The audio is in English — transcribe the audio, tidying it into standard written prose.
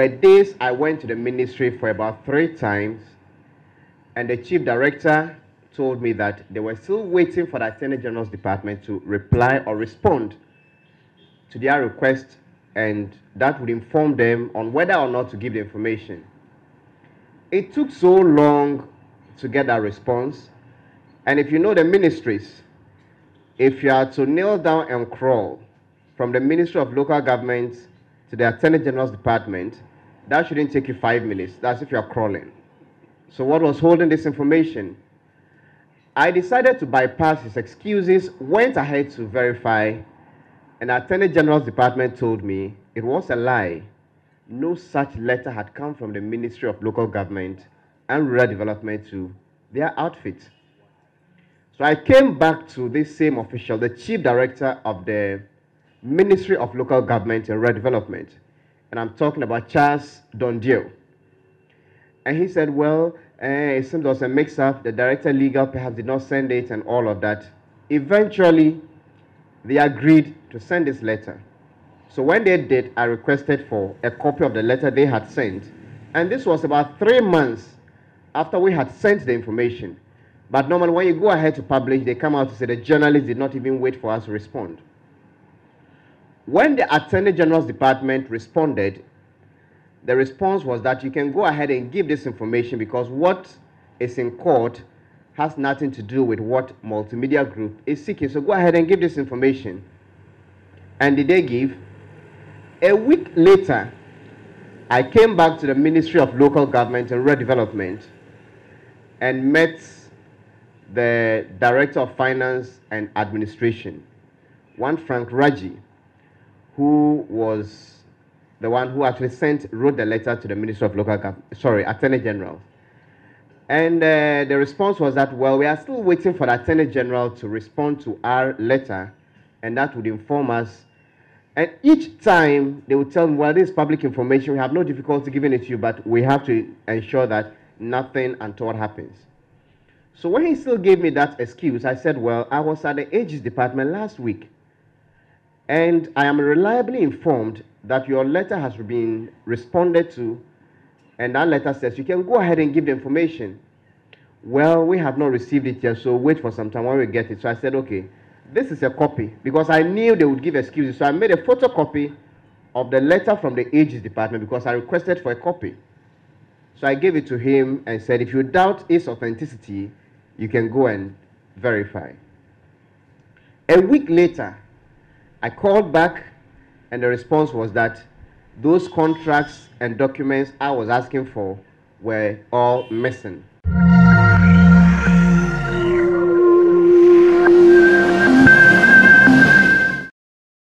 were days I went to the ministry for about 3 times, and the chief director told me that they were still waiting for the Attorney General's department to reply or respond to their request, and that would inform them on whether or not to give the information. It took so long to get that response, and if you know the ministries, if you are to kneel down and crawl from the Ministry of Local Government to the Attorney General's department, that shouldn't take you 5 minutes. That's if you're crawling. So what was holding this information? I decided to bypass his excuses, went ahead to verify, and the Attorney General's department told me it was a lie. No such letter had come from the Ministry of Local Government and Rural Development to their outfit. So I came back to this same official, the chief director of the Ministry of Local Government and Rural Development, and I'm talking about Charles Dondio. And he said, well, it seems there was a mix-up. The director legal perhaps did not send it and all of that. Eventually, they agreed to send this letter. So when they did, I requested for a copy of the letter they had sent. And this was about 3 months after we had sent the information. But normally when you go ahead to publish, they come out to say the journalists did not even wait for us to respond. When the Attorney General's department responded, the response was that you can go ahead and give this information because what is in court has nothing to do with what Multimedia Group is seeking. So go ahead and give this information. And did they give? A week later, I came back to the Ministry of Local Government and Rural Development and met the Director of Finance and Administration, one Frank Raji, who was the one who actually wrote the letter to the Ministry of Local Government, Attorney General. And the response was that, well, we are still waiting for the Attorney General to respond to our letter, and that would inform us. And each time they would tell me, well, this is public information, we have no difficulty giving it to you, but we have to ensure that nothing untoward happens. So when he still gave me that excuse, I said, well, I was at the Aegis department last week, and I am reliably informed that your letter has been responded to, and that letter says you can go ahead and give the information. Well, we have not received it yet, so wait for some time when we get it. So I said, okay, this is a copy, because I knew they would give excuses. So I made a photocopy of the letter from the Aegis department because I requested for a copy. So I gave it to him and said, if you doubt its authenticity, you can go and verify. A week later, I called back, and the response was that those contracts and documents I was asking for were all missing.